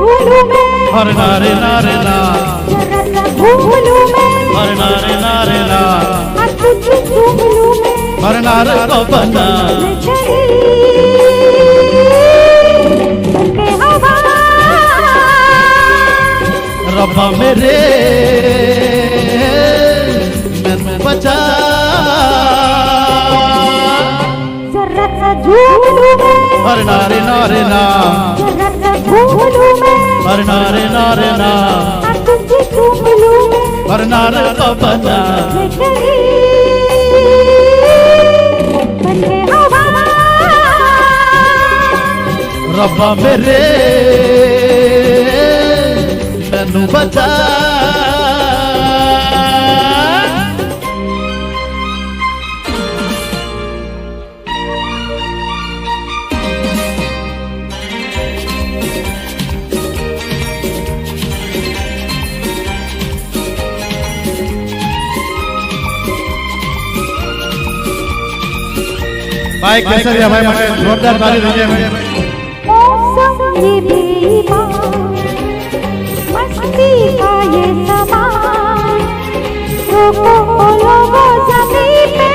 झूलूं मैं, हर नारे नारे ना, जरा सा झूलूं मैं, हर नारे नारे ना, हाँ तुझे चूम लूं मैं, हर नारे को बना मैं चली बनके हवा, रब्बा मेरे मैनू बचा, जरा सा झूलूं मैं, हर नारे नारे ना, जरा सा झूलूं मैं, हर नारे नारे ना, हाँ तुझे चूम लूं मैं, हर नारे को बना मैं चली बनके हवा, रब्बा मेरे मैनू बचा। भाई केसरिया भाई માટે જોરદાર તાળી દીજે ભાઈ। मौसम ये बेईमान, मस्ती का ये समान, रोको लोगो ज़मीं पे,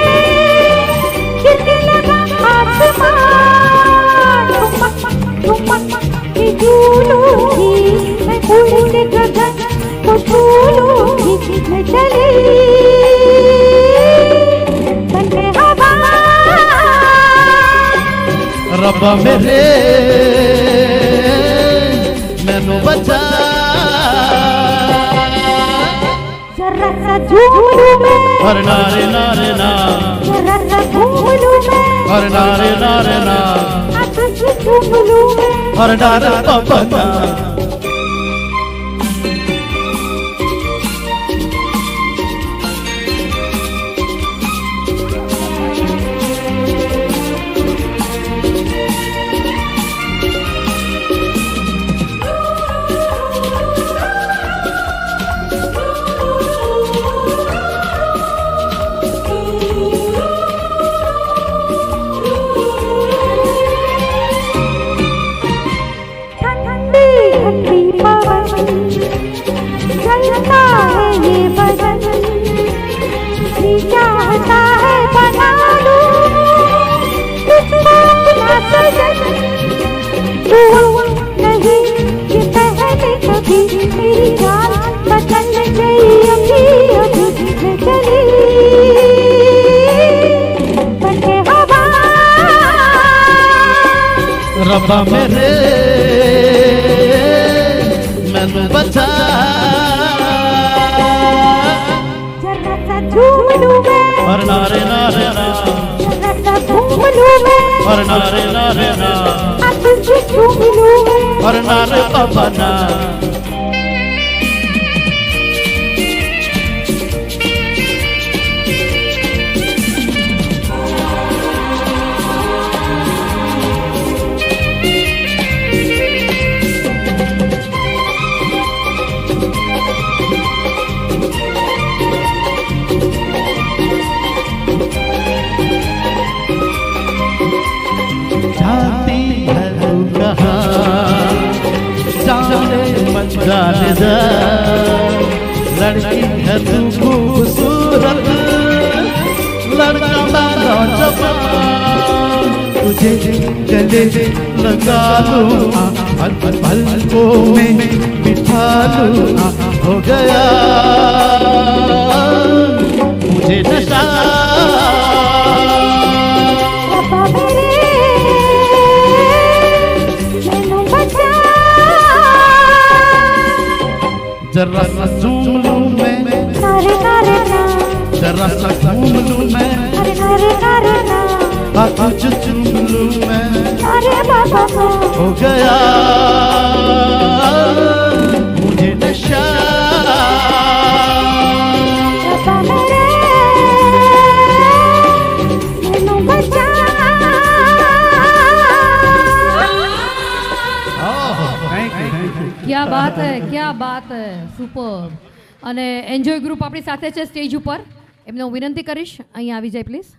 गिरने लगा आसमान, मैं झूलूंगी, मैं उड़ते गगन को झूलूंगी, मैं चली बनके हवा, रब्बा मेरे मैनू बचा, जरा सा झूलूं मैं, हर नारे नारे ना, जरा सा झूलूं मैं, हर नारे नारे ना, हाँ तुझे चूम लूं मैं, हर नारे को बना ठंडी ठंडी पवन, जलता है ये बदन, जी चाहता है बना लूं तुझको अपना सजन, तू नहीं ये पहले कभी मेरी जान बदल गई अभी अभी, मैं चली बनके हवा, रब्बा मेरे मैनू बचा, जरा सा झूलूं मैं, हर नारे नारे ना, जरा सा झूम लूं मैं, हर नारे नारे ना, हाँ तुझे चूम लूं मैं, हर नारे को बना जाती है तू कहाँ जाने मन जाने जा, लड़की है तू खूबसूरत लड़का मानो जवान, तुझे गले लगा लूं पलकों में बिठा लूं, हो गया मुझे नशा, रब्बा मेरे मैनू बचा, जरा सा झूम लूं मैं, नारे नारे ना, जरा सा झूम लूं मैं, अरे नारे नारे ना, हाँ तुझे चूम लूं मैं, अरे बाबा ना, हो गया मुझे नशा, रब्बा मेरे मैनू बचा, क्या बात है, क्या बात है, सुपर। અને એન્જોય ગ્રુપ આપણી સાથે છે સ્ટેજ ઉપર, એમને હું વિનંતી કરીશ અહીંયા આવી જાય પ્લીઝ।